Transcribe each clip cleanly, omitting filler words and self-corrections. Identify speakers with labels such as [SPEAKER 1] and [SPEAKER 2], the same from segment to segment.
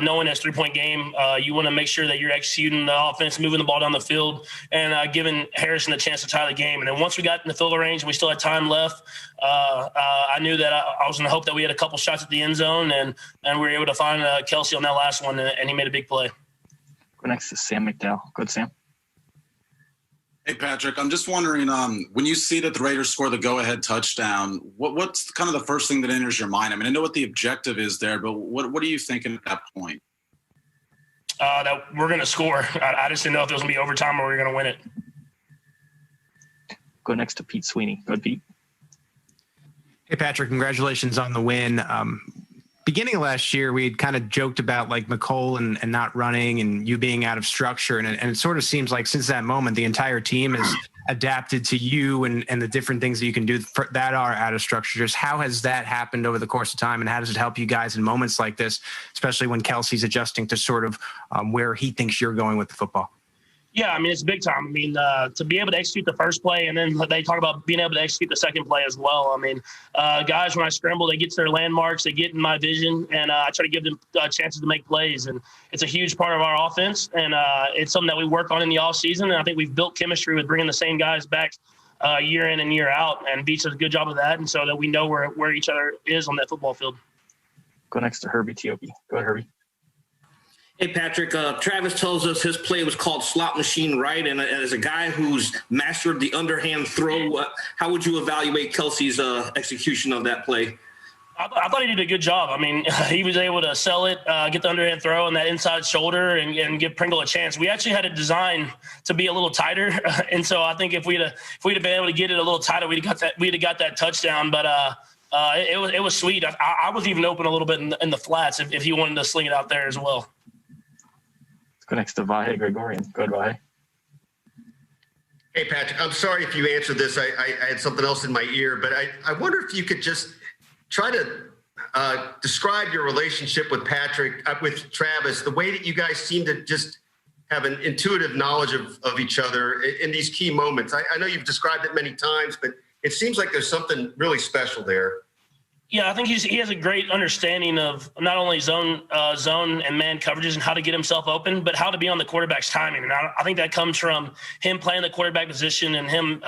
[SPEAKER 1] knowing it's 3-point game, you want to make sure that you're executing the offense, moving the ball down the field, and giving Harrison the chance to tie the game. And then once we got in the field goal range and we still had time left, I knew that I was going to hope that we had a couple shots at the end zone, and we were able to find Kelsey on that last one, and he made a big play.
[SPEAKER 2] Go next to Sam McDowell. Go ahead, Sam.
[SPEAKER 3] Hey, Patrick, I'm just wondering, when you see that the Raiders score the go-ahead touchdown, what's kind of the first thing that enters your mind? I mean, I know what the objective is there, but what are you thinking at that point?
[SPEAKER 1] That we're going to score. I just didn't know if it was going to be overtime or we were going to win it.
[SPEAKER 2] Go next to Pete Sweeney. Go ahead, Pete.
[SPEAKER 4] Hey, Patrick, congratulations on the win. Beginning of last year, we had kind of joked about like McCole and not running and you being out of structure. And it sort of seems like since that moment, the entire team has adapted to you and the different things that you can do that are out of structure. Just how has that happened over the course of time? And how does it help you guys in moments like this, especially when Kelsey's adjusting to sort of where he thinks you're going with the football?
[SPEAKER 1] Yeah, I mean, it's big time. I mean, to be able to execute the first play, and then they talk about being able to execute the second play as well. I mean, guys, when I scramble, they get to their landmarks, they get in my vision, and I try to give them chances to make plays. And it's a huge part of our offense, and it's something that we work on in the offseason. And I think we've built chemistry with bringing the same guys back year in and year out, and Beach does a good job of that, and so that we know where each other is on that football field.
[SPEAKER 2] Go next to Herbie Tiopi. Go ahead, Herbie.
[SPEAKER 5] Hey, Patrick, Travis tells us his play was called slot machine right, and as a guy who's mastered the underhand throw, how would you evaluate Kelsey's execution of that play?
[SPEAKER 1] I thought he did a good job. I mean, he was able to sell it, get the underhand throw and that inside shoulder and give Pringle a chance. We actually had it designed to be a little tighter, and so I think if we'd have been able to get it a little tighter, we'd have got that touchdown. But it was sweet. I was even open a little bit in the flats if he wanted to sling it out there as well.
[SPEAKER 2] Let's go next to Vahe Gregorian. Go ahead, Vahe.
[SPEAKER 6] Hey, Patrick, I'm sorry if you answered this. I had something else in my ear, but I wonder if you could just try to describe your relationship with with Travis, the way that you guys seem to just have an intuitive knowledge of each other in these key moments. I know you've described it many times, but it seems like there's something really special there.
[SPEAKER 1] Yeah, I think he has a great understanding of not only zone and man coverages and how to get himself open, but how to be on the quarterback's timing. And I think that comes from him playing the quarterback position and him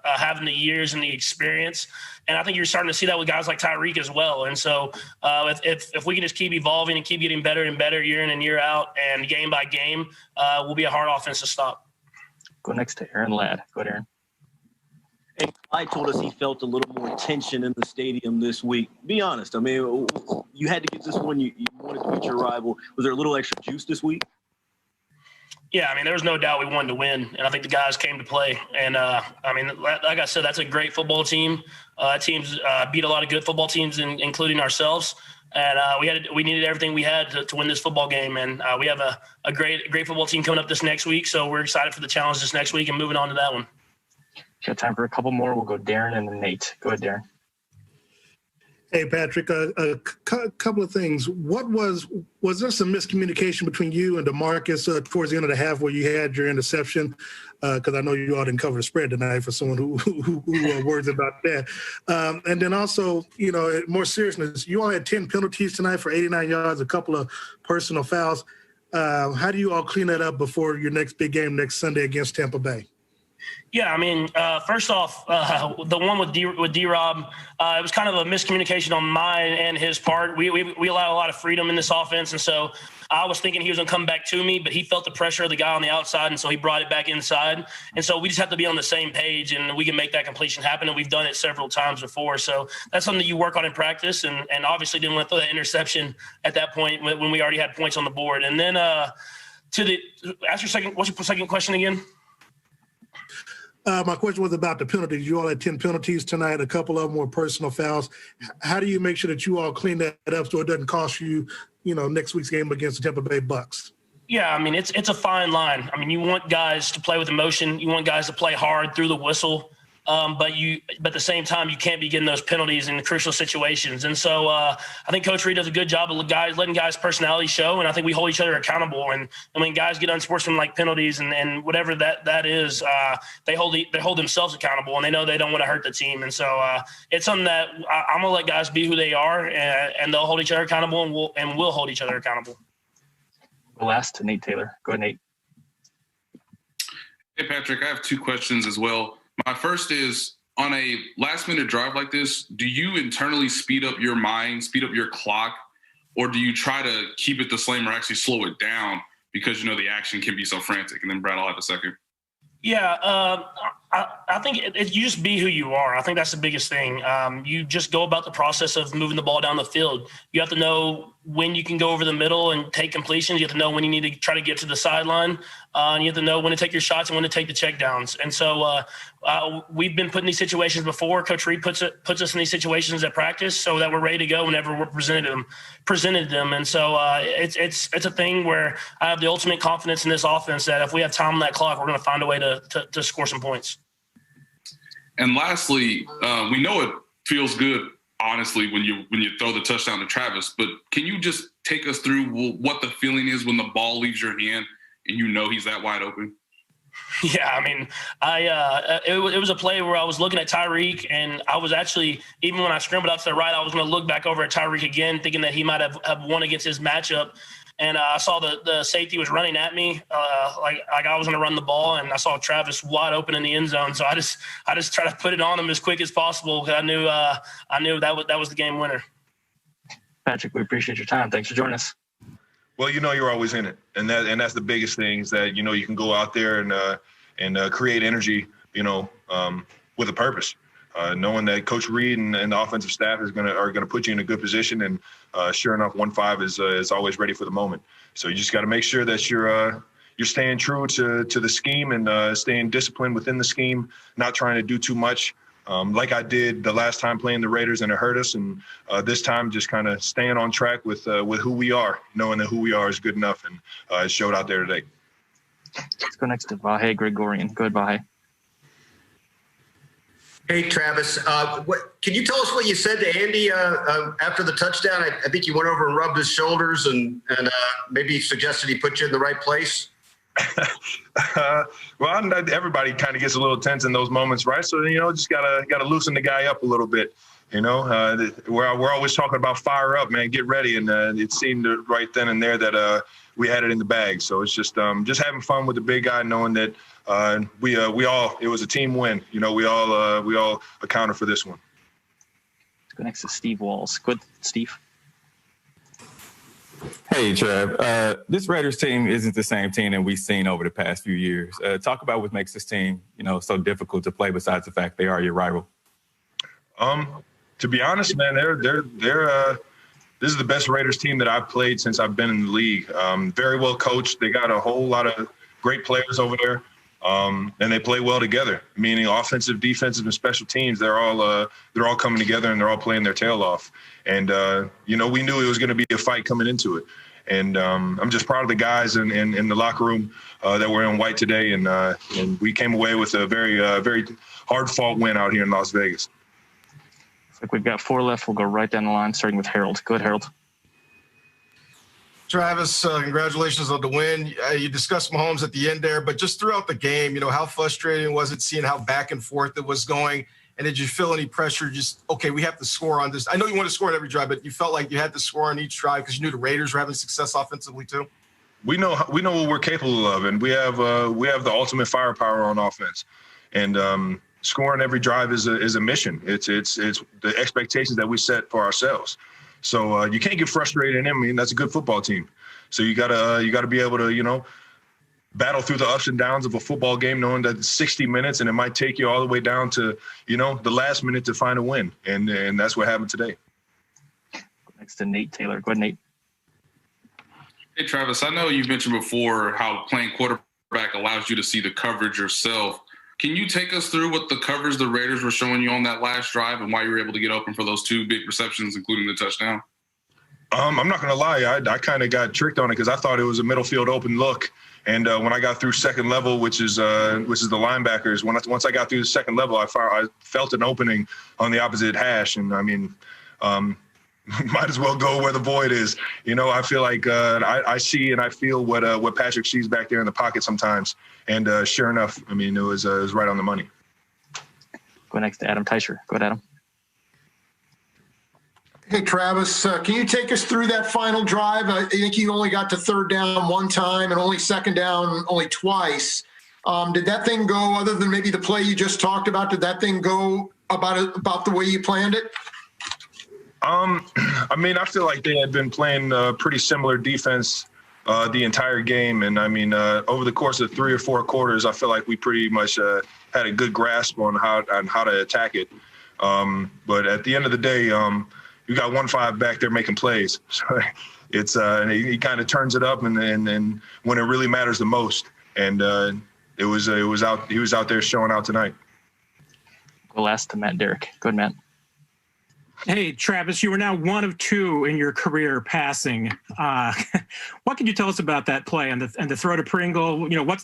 [SPEAKER 1] having the years and the experience. And I think you're starting to see that with guys like Tyreek as well. And so if we can just keep evolving and keep getting better and better year in and year out and game by game, we'll be a hard offense to stop.
[SPEAKER 2] Go next to Aaron Ladd. Go ahead, Aaron.
[SPEAKER 7] And Clyde told us he felt a little more tension in the stadium this week. Be honest. I mean, you had to get this one. You wanted to beat your rival. Was there a little extra juice this week?
[SPEAKER 1] Yeah, I mean, there was no doubt we wanted to win, and I think the guys came to play. And, I mean, like I said, that's a great football team. Teams beat a lot of good football teams, including ourselves. And we needed everything we had to win this football game. And we have a great football team coming up this next week, so we're excited for the challenge this next week and moving on to that one.
[SPEAKER 2] Got time for a couple more. We'll go Darren and then Nate. Go ahead, Darren.
[SPEAKER 8] Hey, Patrick, a couple of things. Was there some miscommunication between you and DeMarcus towards the end of the half where you had your interception? Because I know you all didn't cover the spread tonight for someone who worries about that. And then also, more seriousness, you all had 10 penalties tonight for 89 yards, a couple of personal fouls. How do you all clean that up before your next big game next Sunday against Tampa Bay?
[SPEAKER 1] Yeah, I mean, first off, the one with D-Rob, it was kind of a miscommunication on mine and his part. We allow a lot of freedom in this offense, and so I was thinking he was going to come back to me, but he felt the pressure of the guy on the outside, and so he brought it back inside. And so we just have to be on the same page, and we can make that completion happen, and we've done it several times before. So that's something that you work on in practice, and obviously didn't want to throw that interception at that point when we already had points on the board. And then what's your second question again?
[SPEAKER 8] My question was about the penalties. You all had 10 penalties tonight. A couple of them were personal fouls. How do you make sure that you all clean that up so it doesn't cost you, next week's game against the Tampa Bay Bucks? Yeah, I mean, it's a fine line. I mean, you want guys to play with emotion. You want guys to play hard through the whistle. But at the same time, you can't be getting those penalties in crucial situations. And so I think Coach Reed does a good job of letting guys' personality show, and I think we hold each other accountable. And when guys get unsportsmanlike penalties and whatever that is, they hold themselves accountable, and they know they don't want to hurt the team. And so it's something that I'm gonna let guys be who they are, and they'll hold each other accountable, and we'll hold each other accountable.
[SPEAKER 2] Last to Nate Taylor. Go ahead, Nate.
[SPEAKER 9] Hey, Patrick, I have two questions as well. My first is, on a last-minute drive like this, do you internally speed up your mind, speed up your clock, or do you try to keep it the same or actually slow it down because you know the action can be so frantic? And then Brad, I'll have a second.
[SPEAKER 1] Yeah, I think you just be who you are. I think that's the biggest thing. You just go about the process of moving the ball down the field. You have to know when you can go over the middle and take completions. You have to know when you need to try to get to the sideline. And you have to know when to take your shots and when to take the checkdowns. And so we've been put in these situations before. Coach Reed puts us in these situations at practice so that we're ready to go whenever we're presented them. And so it's a thing where I have the ultimate confidence in this offense that if we have time on that clock, we're going to find a way to score some points.
[SPEAKER 9] And lastly, we know it feels good, honestly, when you throw the touchdown to Travis. But can you just take us through what the feeling is when the ball leaves your hand and you know he's that wide open?
[SPEAKER 1] Yeah, I mean, it was a play where I was looking at Tyreek, and I was actually, even when I scrambled out to the right, I was going to look back over at Tyreek again, thinking that he might have won against his matchup. And I saw the safety was running at me, like I was going to run the ball, and I saw Travis wide open in the end zone. So I just tried to put it on him as quick as possible because I knew that was the game winner.
[SPEAKER 2] Patrick, we appreciate your time. Thanks for joining us.
[SPEAKER 10] Well, you know you're always in it, and that's the biggest thing is that you know you can go out there and create energy, you know, with a purpose. Knowing that Coach Reed and the offensive staff are gonna put you in a good position, and sure enough, 1-5 is always ready for the moment. So you just got to make sure that you're staying true to the scheme and staying disciplined within the scheme, not trying to do too much, like I did the last time playing the Raiders and it hurt us, and this time just kind of staying on track with who we are, knowing that who we are is good enough, and it showed out there today.
[SPEAKER 2] Let's go next to Vahe Gregorian. Go ahead, Vahe.
[SPEAKER 6] Hey, Travis, can you tell us what you said to Andy after the touchdown? I think you went over and rubbed his shoulders and maybe suggested he put you in the right place.
[SPEAKER 10] Well, everybody kind of gets a little tense in those moments, right? So, you know, just gotta loosen the guy up a little bit. You know, we're always talking about fire up, man, get ready. And it seemed right then and there that we had it in the bag. So it's just having fun with the big guy, knowing that it was a team win. You know, we all accounted for this one.
[SPEAKER 2] Let's go next to Steve Walls. Good, Steve.
[SPEAKER 11] Hey, Trav. This Raiders team isn't the same team that we've seen over the past few years. Talk about what makes this team, you know, so difficult to play besides the fact they are your rival.
[SPEAKER 10] To be honest, man, this is the best Raiders team that I've played since I've been in the league. Very well coached. They got a whole lot of great players over there, and they play well together. Meaning, offensive, defensive, and special teams. They're all coming together and they're all playing their tail off. And you know, we knew it was going to be a fight coming into it. And I'm just proud of the guys in the locker room that were in white today. And we came away with a very hard-fought win out here in Las Vegas.
[SPEAKER 2] Like we've got 4 left. We'll go right down the line, starting with Harold. Go ahead, Harold.
[SPEAKER 12] Travis, congratulations on the win. You discussed Mahomes at the end there, but just throughout the game, you know, how frustrating was it seeing how back and forth it was going? And did you feel any pressure? Just, okay, we have to score on this. I know you want to score on every drive, but you felt like you had to score on each drive because you knew the Raiders were having success offensively too.
[SPEAKER 10] We know what we're capable of, and we have the ultimate firepower on offense, and scoring every drive is a mission. It's the expectations that we set for ourselves. So you can't get frustrated. I mean, that's a good football team. So you gotta be able to, you know, battle through the ups and downs of a football game, knowing that it's 60 minutes and it might take you all the way down to, you know, the last minute to find a win. And that's what happened today.
[SPEAKER 2] Next to Nate Taylor. Go ahead, Nate.
[SPEAKER 9] Hey, Travis, I know you've mentioned before how playing quarterback allows you to see the coverage yourself. Can you take us through what the coverage the Raiders were showing you on that last drive and why you were able to get open for those 2 big receptions, including the touchdown?
[SPEAKER 10] I'm not going to lie. I kind of got tricked on it because I thought it was a middle field open look. And when I got through second level, which is the linebackers, once I got through the second level, I felt an opening on the opposite hash. And, I mean, might as well go where the void is. You know, I feel like I see and I feel what Patrick sees back there in the pocket sometimes. And sure enough, I mean, it was right on the money.
[SPEAKER 2] Go next to Adam Teicher. Go ahead, Adam.
[SPEAKER 13] Hey, Travis, can you take us through that final drive? I think you only got to third down one time and only second down only twice. Did that thing go, other than maybe the play you just talked about, did that thing go about the way you planned it?
[SPEAKER 10] I mean, I feel like they had been playing pretty similar defense the entire game. And I mean, over the course of 3 or 4 quarters, I feel like we pretty much had a good grasp on how to attack it. But at the end of the day, you got 1-5 back there making plays. So it's he kind of turns it up and when it really matters the most. And he was out there showing out tonight.
[SPEAKER 2] Go last to Matt Derrick. Go ahead, Matt.
[SPEAKER 14] Hey, Travis, you were now 1 of 2 in your career passing. What can you tell us about that play and the throw to Pringle? You know, what's